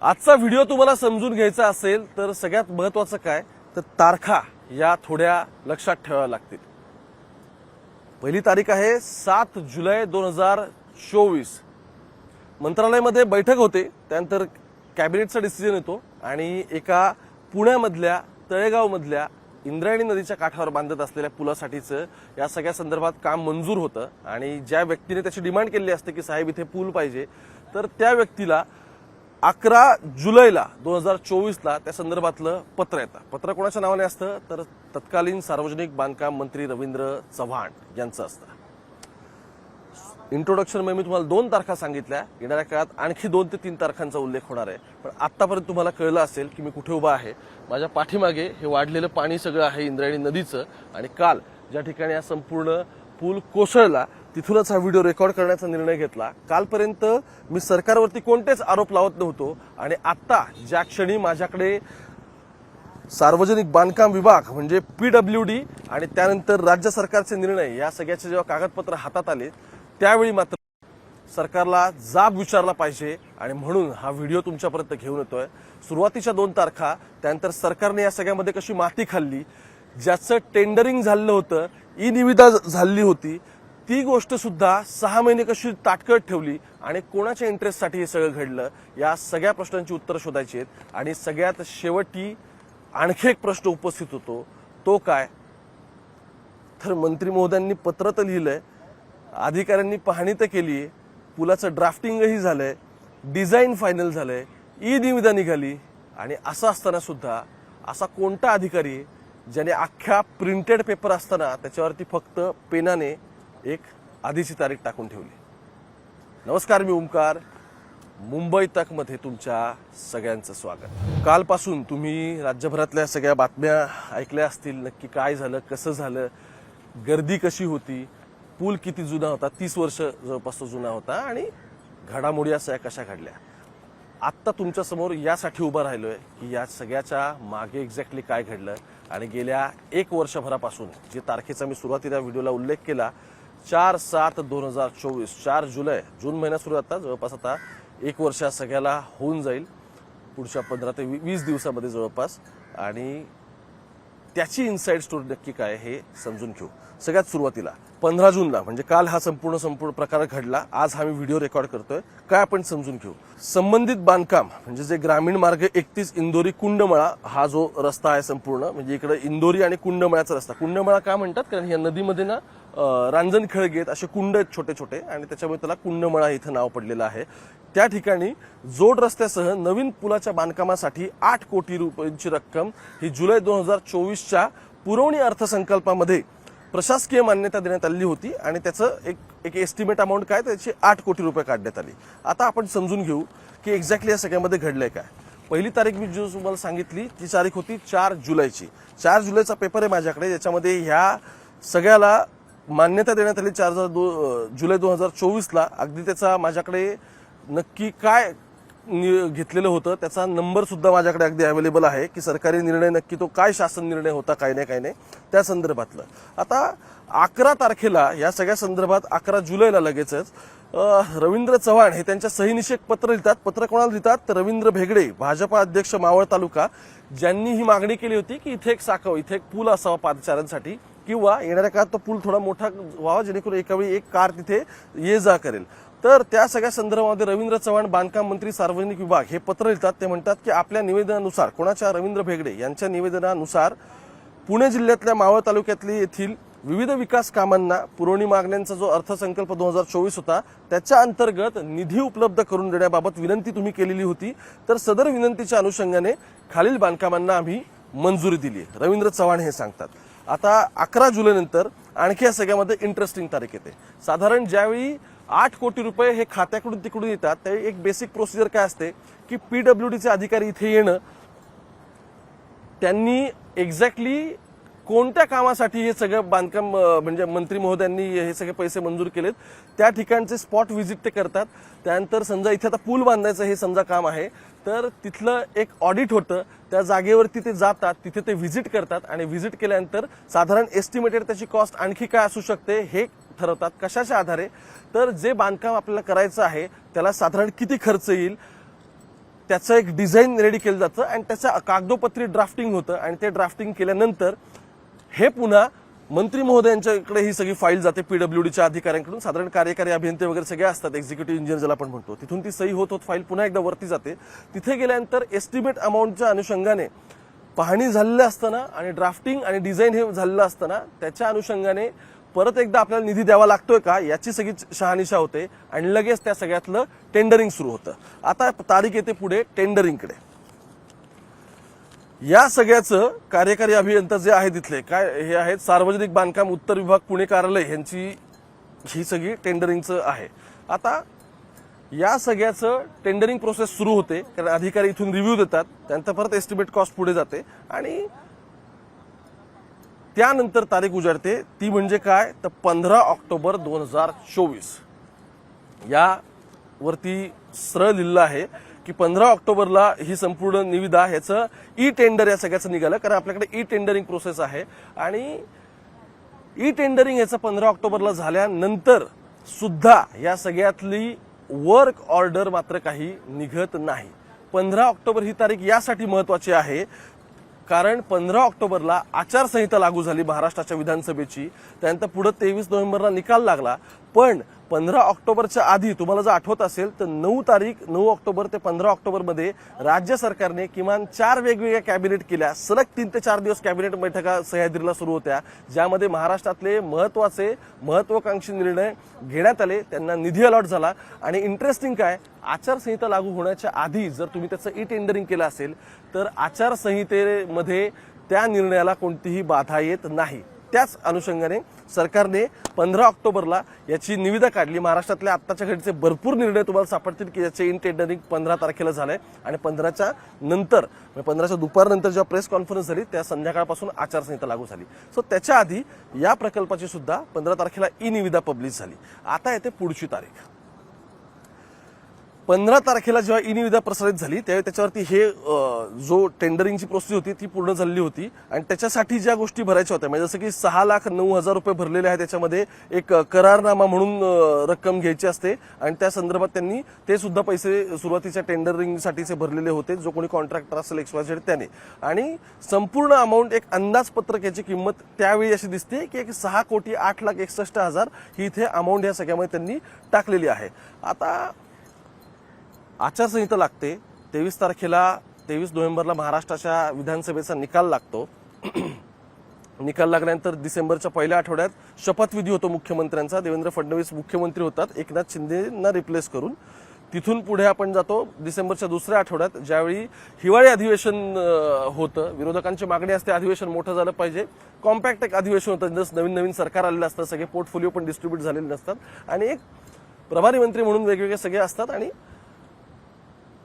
आजचा व्हिडिओ तुम्हाला समजून घ्यायचा असेल तर सगळ्यात महत्त्वाचं काय तर तारखा या थोड्या लक्षात ठेवाव्या लागतील। पहिली तारीख आहे 7 जुलै 2024। मंत्रालयामध्ये बैठक होते, त्यानंतर कॅबिनेटचा डिसिजन येतो आणि एका पुण्यामधल्या तळेगावमधल्या इंद्रायणी नदीच्या काठावर बांधत असलेल्या पुलासाठीचं या सगळ्या संदर्भात काम मंजूर होतं आणि ज्या व्यक्तीने त्याची डिमांड केली असते की साहेब इथे पूल पाहिजे, तर त्या व्यक्तीला 11 जुलैला 2024ला त्या संदर्भातलं पत्र येतं। पत्र कोणाच्या नावाने असतं तर तत्कालीन सार्वजनिक बांधकाम मंत्री रवींद्र चव्हाण यांचं असतं। इंट्रोडक्शन मध्ये मी तुम्हाला 2 तारखा सांगितल्या, येणाऱ्या काळात आणखी 2 ते 3 तारखांचा उल्लेख होणार आहे। पण आतापर्यंत तुम्हाला कळलं असेल की मी कुठे उभा आहे। माझ्या पाठीमागे हे वाढलेलं पाणी सगळं आहे इंद्रायणी नदीचं आणि काल ज्या ठिकाणी हा संपूर्ण पूल कोसळला तिथूनच हा व्हिडिओ रेकॉर्ड करण्याचा निर्णय घेतला। कालपर्यंत मी सरकारवरती कोणतेच आरोप लावत नव्हतो आणि आता ज्या क्षणी माझ्याकडे सार्वजनिक बांधकाम विभाग म्हणजे PWD आणि त्यानंतर राज्य सरकारचे निर्णय या सगळ्याचे जेव्हा कागदपत्र हातात आले त्यावेळी मात्र सरकारला जाब विचारला पाहिजे आणि म्हणून हा व्हिडिओ तुमच्यापर्यंत घेऊन येतोय। सुरुवातीच्या 2 तारखा, त्यानंतर सरकारने या सगळ्यामध्ये कशी माती खाल्ली, ज्याचं टेंडरिंग झालं होतं, ई निविदा झाली होती, ती गोष्ट सुद्धा 6 महिने कशी ताटकळत ठेवली आणि कोणाच्या इंटरेस्टसाठी हे सगळं घडलं, या सगळ्या प्रश्नांची उत्तरं शोधायची आहेत। आणि सगळ्यात शेवटी आणखी एक प्रश्न उपस्थित होतो, तो काय तर मंत्री महोदयांनी पत्र तर लिहिलंय, अधिकाऱ्यांनी पाहणी तर केली, पुलाचं ड्राफ्टिंगही झालंय, डिझाईन फायनल झालंय, ई निविदा निघाली आणि असं असताना सुद्धा असा कोणता अधिकारी ज्याने अख्ख्या प्रिंटेड पेपर असताना त्याच्यावरती फक्त पेनाने एक आधीची तारीख टाकून ठेवली। नमस्कार, मी ओमकार, मुंबई तक मध्ये तुमच्या सगळ्यांचं स्वागत। कालपासून तुम्ही राज्यभरातल्या सगळ्या बातम्या ऐकल्या असतील, नक्की काय झालं, कसं झालं, गर्दी कशी होती, पूल किती जुना होता, 30 वर्ष जवळपास जुना होता आणि घडामोडी अशा कशा घडल्या। आत्ता तुमच्या समोर यासाठी उभा राहिलोय की या सगळ्याच्या मागे एक्झॅक्टली काय घडलं आणि गेल्या 1 वर्षभरापासून जे तारखेचा मी सुरुवातीला व्हिडिओला उल्लेख केला 4/7/2024, 4 जुलै, जून महिना सुरू आता, जवळपास आता 1 वर्ष सगळ्याला होऊन जाईल पुढच्या 15 ते 20 दिवसामध्ये जवळपास, आणि त्याची इनसाइड स्टोरी नक्की काय हे समजून घेऊ। सगळ्यात सुरुवातीला 15 जूनला म्हणजे काल हा संपूर्ण प्रकार घडला, आज हा मी व्हिडिओ रेकॉर्ड करतोय, काय आपण समजून घेऊ। संबंधित बांधकाम म्हणजे जे ग्रामीण मार्ग 31 इंदोरी कुंडमळा हा जो रस्ता आहे संपूर्ण, म्हणजे इकडे इंदोरी आणि कुंडमळाचा रस्ता। कुंडमळा का म्हणतात कारण या नदीमध्ये ना रांजण खळगेत असे कुंड आहेत छोटे छोटे आणि त्याच्यामुळे त्याला कुंडमळा इथं नाव पडलेलं आहे। त्या ठिकाणी जोड रस्त्यासह नवीन पुलाच्या बांधकामासाठी 8 कोटी रुपयांची रक्कम ही जुलै 2024च्या पुरवणी अर्थसंकल्पामध्ये प्रशासकीय मान्यता देण्यात आली होती आणि त्याचं एक एस्टिमेट अमाऊंट काय, त्याची 8 कोटी रुपये काढण्यात आली। आता आपण समजून घेऊ की एक्झॅक्टली या सगळ्यामध्ये घडलंय काय। पहिली तारीख मी जो तुम्हाला सांगितली ती तारीख होती 4 जुलैची। 4 जुलैचा पेपर आहे माझ्याकडे, ज्याच्यामध्ये ह्या सगळ्याला मान्यता देण्यात आली 4 जुलै 2024ला। अगदी त्याचा माझ्याकडे नक्की काय घेतलेलं होतं त्याचा नंबर सुद्धा माझ्याकडे अगदी अवेलेबल आहे की सरकारी निर्णय नक्की तो काय शासन निर्णय होता, काय नाही त्या संदर्भातलं। आता 11 तारखेला या सगळ्या संदर्भात 11 जुलैला लगेचच रवींद्र चव्हाण हे त्यांच्या सहीनिषेक पत्र लिहितात। पत्र कोणाला लिहितात तर रवींद्र भेगडे, भाजपा अध्यक्ष मावळ तालुका, ज्यांनी ही मागणी केली होती की इथे एक पूल असावा पादचाऱ्यांसाठी किंवा येणाऱ्या काळात तो पूल थोडा मोठा व्हावा जेणेकरून एकावेळी एक कार तिथे ये जा करेल। तर त्या सगळ्या संदर्भामध्ये रवींद्र चव्हाण बांधकाम मंत्री सार्वजनिक विभाग हे पत्र लिहितात। ते म्हणतात की आपल्या निवेदनानुसार, कोणाच्या, रवींद्र भेगडे यांच्या निवेदनानुसार पुणे जिल्ह्यातल्या मावळ तालुक्यातली येथील विविध विकास कामांना पुरवणी मागण्यांचा जो अर्थसंकल्प 2024 होता त्याच्या अंतर्गत निधी उपलब्ध करून देण्याबाबत विनंती तुम्ही केलेली होती, तर सदर विनंतीच्या अनुषंगाने खालील बांधकामांना आम्ही मंजुरी दिली, रवींद्र चव्हाण हे सांगतात। आता 11 जुलैनंतर आणखी या सगळ्यामध्ये इंटरेस्टिंग तारीख येते। साधारण ज्यावेळी 8 कोटी रुपये हे खात्याकडून तिकडून येतात त्यावेळी एक बेसिक प्रोसिजर काय असते की PWDचे अधिकारी इथे येणं, त्यांनी एक्झॅक्टली कोणत्या कामासाठी हे सगळं बांधकाम म्हणजे मंत्री महोदयांनी हे सगळे पैसे मंजूर केलेत त्या ठिकाणचे स्पॉट व्हिजिट ते करतात। त्यानंतर समजा इथे आता पूल बांधायचं हे समजा काम आहे तर तिथलं एक ऑडिट होतं, त्या जागेवरती ते जातात, तिथे ते व्हिजिट करतात आणि व्हिजिट केल्यानंतर साधारण एस्टिमेटेड त्याची कॉस्ट आणखी काय असू शकते हे ठरवतात। कशाच्या आधारे तर जे बांधकाम आपल्याला करायचं आहे त्याला साधारण किती खर्च येईल त्याचं एक डिझाईन रेडी केलं जातं आणि त्याचं कागदोपत्री ड्राफ्टिंग होतं आणि ते ड्राफ्टिंग केल्यानंतर हे पुन्हा मंत्री महोदयांच्याकडे ही सगळी फाईल जाते पीडब्ल्यूडीच्या अधिकाऱ्यांकडून. साधारण कार्यकारी अभियंते वगैरे सगळे असतात, एक्झिक्युटिव्ह इंजिनियर ज्याला आपण म्हणतो. तिथून ती सही होत फाईल पुन्हा एकदा वरती जाते. तिथे गेल्यानंतर एस्टिमेट अमाऊंटच्या अनुषंगाने पाहणी झालेलं असताना आणि ड्राफ्टिंग आणि डिझाईन हे झालेलं असताना त्याच्या अनुषंगाने परत एकदा आपल्याला निधी द्यावा लागतोय का याची सगळी शहानिशा होते आणि लगेच त्या सगळ्यातलं टेंडरिंग सुरू होतं. आता तारीख येते पुढे टेंडरिंगकडे. या सगळ्याचं कार्यकारी अभियंता जे आहे तिथले काय हे आहेत सार्वजनिक बांधकाम उत्तर विभाग पुणे कार्यालय यांची ही सगळी टेंडरिंगचं आहे. आता या सगळ्याचं टेंडरिंग प्रोसेस सुरू होते कारण अधिकारी इथून रिव्ह्यू देतात, त्यानंतर परत एस्टिमेट कॉस्ट पुढे जाते आणि त्यानंतर तारीख उजाडते. ती म्हणजे काय तर 15 ऑक्टोबर 2024. यावरती सरळ लिहिलं आहे की 15 ऑक्टोबरला ही संपूर्ण निविदा ह्याचं ई टेंडर या सगळ्याचं निघालं कारण आपल्याकडे ई टेंडरिंग प्रोसेस आहे आणि ई टेंडरिंग ह्याचं 15 ऑक्टोबरला झाल्यानंतर सुद्धा या सगळ्यातली वर्क ऑर्डर मात्र काही निघत नाही. 15 ऑक्टोबर ही तारीख यासाठी महत्वाची आहे कारण 15 ऑक्टोबरला आचारसंहिता लागू झाली महाराष्ट्राच्या विधानसभेची. त्यानंतर पुढे 23 नोव्हेंबरला निकाल लागला. पण 15 ऑक्टोबरच्या आधी तुम्हाला जर आठवत असेल तर 9 ऑक्टोबर ते 15 ऑक्टोबरमध्ये राज्य सरकारने किमान 4 वेगवेगळ्या कॅबिनेट केल्या. सलग 3 ते 4 दिवस कॅबिनेट बैठका सह्याद्रीला सुरू होत्या ज्यामध्ये महाराष्ट्रातले महत्वाकांक्षी निर्णय घेण्यात आले, त्यांना निधी अलॉट झाला. आणि इंटरेस्टिंग काय, आचारसंहिता लागू होण्याच्या आधी जर तुम्ही त्याचं ई टेंडरिंग केलं असेल तर आचारसंहितेमध्ये त्या निर्णयाला कोणतीही बाधा येत नाही. त्याच अनुषंगाने सरकारने 15 ऑक्टोबरला याची निविदा काढली. महाराष्ट्रातल्या आत्ताच्या घडीचे भरपूर निर्णय तुम्हाला सापडतील की याचे इन टेंडरिंग 15 तारखेला झालंय आणि 15च्या नंतर 15च्या दुपारनंतर जेव्हा प्रेस कॉन्फरन्स झाली त्या संध्याकाळपासून आचारसंहिता लागू झाली. सो त्याच्या आधी या प्रकल्पाची सुद्धा 15 तारखेला ई निविदा पब्लिश झाली. आता येते पुढची तारीख. 15 तारखेला जेव्हा ई निविदा प्रसारित झाली त्यावेळी त्याच्यावरती हे जो टेंडरिंगची प्रोसेस होती ती पूर्ण झालेली होती आणि त्याच्यासाठी ज्या गोष्टी भरायच्या होत्या म्हणजे जसं की 6,09,000 रुपये भरलेले आहेत. त्याच्यामध्ये एक करारनामा म्हणून रक्कम घ्यायची असते आणि त्या संदर्भात त्यांनी ते सुद्धा पैसे सुरुवातीच्या टेंडरिंगसाठीचे भरलेले होते जो कोणी कॉन्ट्रॅक्टर असेल XYZ त्याने. आणि संपूर्ण अमाऊंट एक अंदाजपत्रक याची किंमत त्यावेळी अशी दिसते की 6,08,61,000 ही इथे अमाऊंट या सगळ्यामध्ये त्यांनी टाकलेली आहे. आता आचारसंहिता लागते 23 नोव्हेंबरला महाराष्ट्राच्या विधानसभेचा निकाल लागतो. निकाल लागल्यानंतर डिसेंबरच्या पहिल्या आठवड्यात शपथविधी होतो मुख्यमंत्र्यांचा. देवेंद्र फडणवीस मुख्यमंत्री होतात एकनाथ शिंदेंना रिप्लेस करून. तिथून पुढे आपण जातो डिसेंबरच्या दुसऱ्या आठवड्यात ज्यावेळी हिवाळी अधिवेशन होतं. विरोधकांची मागणी असते अधिवेशन मोठं झालं पाहिजे, कॉम्पॅक्ट एक अधिवेशन होतं. जसं नवीन सरकार आलेलं असतं, सगळे पोर्टफोलिओ पण डिस्ट्रीब्यूट झालेले नसतात आणि एक प्रभारी मंत्री म्हणून वेगवेगळे सगळे असतात आणि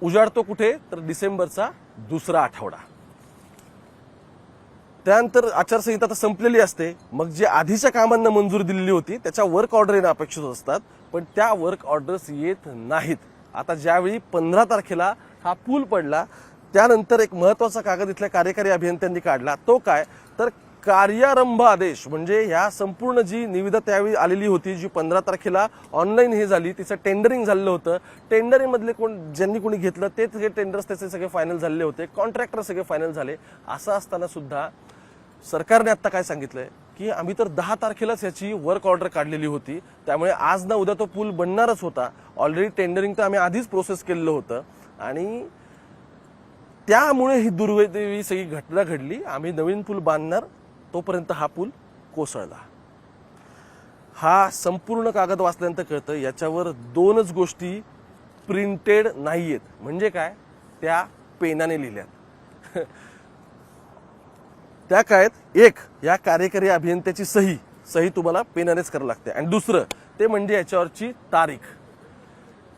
उजाडतो कुठे तर डिसेंबरचा दुसरा आठवडा. त्यानंतर आचारसंहिता तर संपलेली असते. मग जे आधीच्या कामांना मंजुरी दिलेली होती त्याच्या वर्क ऑर्डर येणं अपेक्षित असतात पण त्या वर्क ऑर्डर्स येत नाहीत. आता ज्यावेळी 15 तारखेला हा पूल पडला त्यानंतर एक महत्वाचा कागद इथल्या कार्यकारी अभियंत्यांनी काढला. तो काय तर कार्यारंभ आदेश. म्हणजे ह्या संपूर्ण जी निविदा त्यावेळी आलेली होती जी 15 तारखेला ऑनलाईन हे झाली तिचं टेंडरिंग झालेलं होतं. टेंडरिंग मधले ज्यांनी कोणी घेतलं ते सगळे टेंडर्स त्याचे सगळे फायनल झालेले होते, कॉन्ट्रॅक्टर सगळे फायनल झाले. असं असताना सुद्धा सरकारने आता काय सांगितलंय की आम्ही तर 10 तारखेलाच याची वर्क ऑर्डर काढलेली होती त्यामुळे आज ना उद्या तो पूल बनणारच होता. ऑलरेडी टेंडरिंग तर आम्ही आधीच प्रोसेस केलेलं होतं आणि त्यामुळे ही दुर्दैवी सगळी घटना घडली. आम्ही नवीन पूल बांधणार तोपर्यंत हा पूल कोसळला. हा संपूर्ण कागद वाचल्यानंतर कळतं याच्यावर 2च गोष्टी प्रिंटेड नाहीयेत. म्हणजे काय, त्या पेनाने लिहिल्यात. त्या काय, एक या कार्यकारी अभियंत्याची सही तुम्हाला पेनानेच करावी लागते आणि दुसरं ते म्हणजे याच्यावरची तारीख.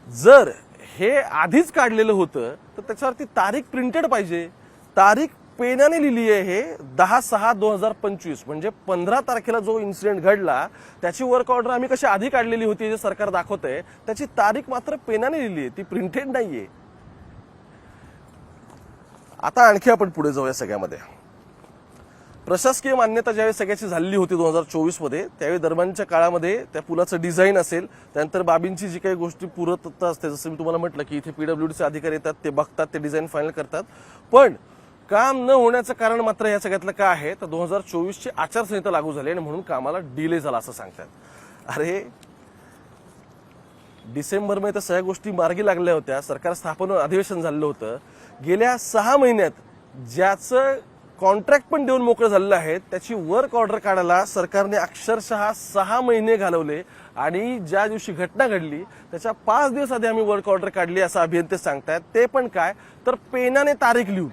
जर हे आधीच काढलेलं होतं तर त्याच्यावरती तारीख प्रिंटेड पाहिजे. तारीख पेनाने लिहिली आहे हे 10/6/2025 म्हणजे 15 तारखेला जो इन्सिडेंट घडला त्याची वर्क ऑर्डर आम्ही कशी आधी काढलेली होती जे सरकार दाखवतंय त्याची तारीख मात्र पेनाने लिहिली आहे, ती प्रिंटेड नाहीये. आता आणखी आपण पुढे जाऊया सगळ्यामध्ये. प्रशासकीय मान्यता ज्यावेळी सगळ्याची झालेली होती 2024 मध्ये, त्यावेळी दरम्यानच्या काळामध्ये त्या पुलाचं डिझाईन असेल, त्यानंतर बाबींची जी काही गोष्टी पूर्तता असते, जसं मी तुम्हाला म्हटलं की इथे पीडब्ल्यूडीचे अधिकारी येतात, ते बघतात, ते डिझाईन फायनल करतात, पण काम न होण्याचं कारण मात्र या सगळ्यातलं काय आहे तर 2024ची आचारसंहिता लागू झाली आणि म्हणून कामाला डिले झाला असं सांगतात. अरे डिसेंबरमध्ये तर सगळ्या गोष्टी मार्गी लागल्या होत्या, सरकार स्थापन अधिवेशन झालेलं होतं. गेल्या 6 महिन्यात ज्याचं कॉन्ट्रॅक्ट पण देऊन मोकळं झालेलं आहे त्याची वर्क ऑर्डर काढायला सरकारने अक्षरशः 6 महिने घालवले आणि ज्या दिवशी घटना घडली त्याच्या 5 दिवस आधी आम्ही वर्क ऑर्डर काढली असं अभियंते सांगतायत. ते पण काय तर पेनाने तारीख लिहून.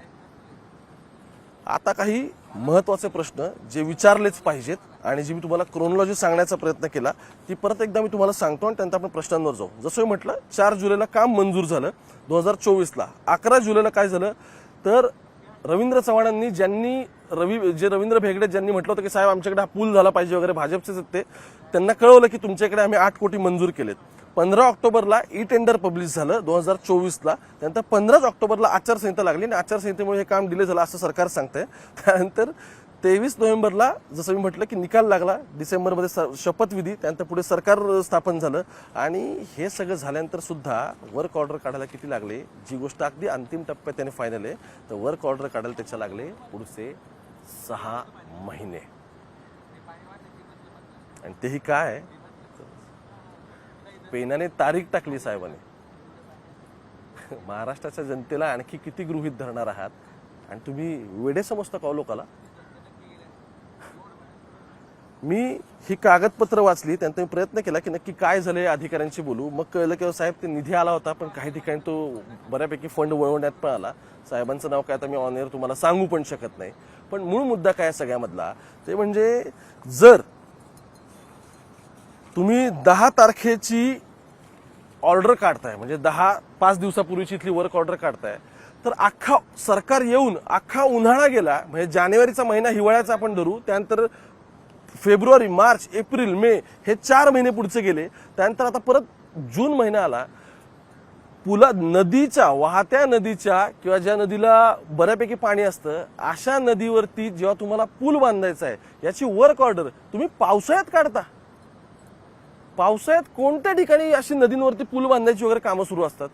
आता काही महत्वाचे प्रश्न जे विचारलेच पाहिजेत आणि जी मी तुम्हाला क्रोनॉलॉजी सांगण्याचा प्रयत्न केला ती परत एकदा मी तुम्हाला सांगतो आणि त्यानंतर आपण प्रश्नांवर जाऊ. जसं मी म्हटलं 4 जुलैला काम मंजूर झालं 2024ला. 11 जुलैला काय झालं तर रवींद्र चव्हाणांनी रवींद्र भेगडे ज्यांनी म्हटलं होतं की साहेब आमच्याकडे हा पूल झाला पाहिजे वगैरे, भाजपचेच ते, त्यांना कळवलं की तुमच्याकडे आम्ही 8 कोटी मंजूर केलेत. 15 ऑक्टोबरला ई टेंडर पब्लिश झालं 2024ला. त्यानंतर 15 ऑक्टोबरला आचारसंहिता लागली आणि आचारसंहितेमुळे हे काम डिले झालं असं सरकार सांगतंय. त्यानंतर 23 नोव्हेंबरला जसं मी म्हटलं की निकाल लागला, डिसेंबरमध्ये शपथविधी, त्यानंतर पुढे सरकार स्थापन झालं आणि हे सगळं झाल्यानंतर सुद्धा वर्क ऑर्डर काढायला किती लागले, जी गोष्ट अगदी अंतिम टप्प्यात त्याने फायनल आहे तर वर्क ऑर्डर काढायला त्याच्या लागले पुढचे 6 महिने. आणि तेही काय पेनाने तारीख टाकली साहेबांनी. महाराष्ट्राच्या जनतेला आणखी किती गृहीत धरणार आहात आणि तुम्ही वेडे समजता का लोकाला. मी ही कागदपत्र वाचली, त्यानंतर मी प्रयत्न केला की नक्की काय झालंय अधिकाऱ्यांशी बोलू. मग कळलं की साहेब ते निधी आला होता पण काही ठिकाणी तो बऱ्यापैकी फंड वळवण्यात पण आला. साहेबांचं नाव काय आता मी ऑन एअर तुम्हाला सांगू पण शकत नाही. पण मूळ मुद्दा काय सगळ्यामधला ते म्हणजे जर तुम्ही 10 तारखेची ऑर्डर काढताय म्हणजे 5 दिवसापूर्वीची इथली वर्क ऑर्डर काढताय तर अख्खा सरकार येऊन अख्खा उन्हाळा गेला. म्हणजे जानेवारीचा महिना हिवाळ्याचा आपण धरू, त्यानंतर फेब्रुवारी, मार्च, एप्रिल, मे हे 4 महिने पुढचे गेले. त्यानंतर आता परत जून महिना आला. वाहत्या नदीच्या किंवा ज्या नदीला बऱ्यापैकी पाणी असतं अशा नदीवरती जेव्हा तुम्हाला पूल बांधायचा आहे याची वर्क ऑर्डर तुम्ही पावसाळ्यात काढता. पावसाळ्यात कोणत्या ठिकाणी अशी नदींवरती पूल बांधायची वगैरे कामं सुरू असतात.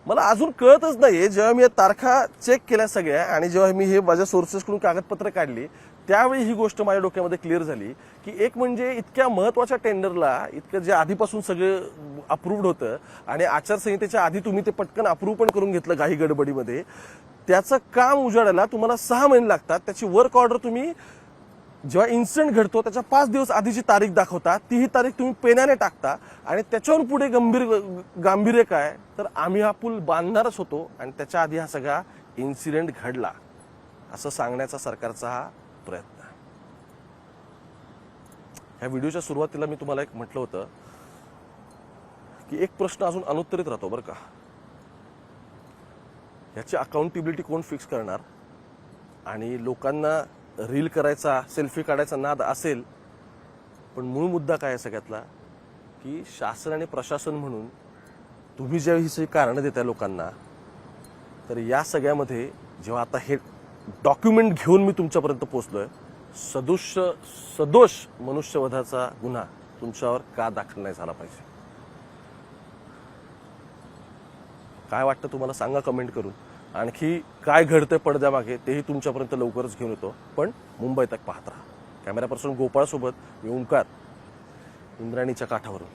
मला अजून कळतच नाहीये. जेव्हा मी या तारखा चेक केल्या सगळ्या आणि जेव्हा मी हे माझ्या सोर्सेसकडून कागदपत्र काढली त्यावेळी ही गोष्ट माझ्या डोक्यामध्ये क्लिअर झाली की एक म्हणजे इतक्या महत्वाच्या टेंडरला इतकं जे आधीपासून सगळं अप्रूव्ड होतं आणि आचारसंहितेच्या आधी तुम्ही ते पटकन अप्रूव्ह पण करून घेतलं घाई गडबडीमध्ये, त्याचं काम उजाडायला तुम्हाला 6 महिने लागतात. त्याची वर्क ऑर्डर तुम्ही जेव्हा इन्सिडेंट घडतो त्याच्या 5 दिवस आधीची तारीख दाखवता, तीही तारीख तुम्ही पेनाने टाकता आणि त्याच्यावर पुढे गांभीर्य काय तर आम्ही हा पूल बांधणारच होतो आणि त्याच्या आधी हा सगळा इन्सिडेंट घडला असं सांगण्याचा सरकारचा हा प्रयत्न. ह्या व्हिडिओच्या सुरुवातीला मी तुम्हाला एक म्हटलं होतं की एक प्रश्न अजून अनुत्तरित राहतो बरं का, ह्याची अकाउंटेबिलिटी कोण फिक्स करणार. आणि लोकांना रील करायचा, सेल्फी काढायचा नाद असेल, पण मूळ मुद्दा काय आहे सगळ्यातला की शासन आणि प्रशासन म्हणून तुम्ही जेव्हा ही सगळी कारणं देताय लोकांना तर या सगळ्यामध्ये जेव्हा आता हे डॉक्युमेंट घेऊन मी तुमच्यापर्यंत पोहोचलोय, सदोष मनुष्यवधाचा गुन्हा तुमच्यावर का दाखल नाही झाला पाहिजे. काय वाटतं तुम्हाला सांगा कमेंट करून. आणखी काय घडतंय पडद्यामागे तेही तुमच्यापर्यंत लवकरच घेऊन येतो. पण मुंबई तक पाहत राहा. कॅमेरा पर्सन गोपाळ सोबत मी ओंकार, इंद्रायणीच्या काठावरून.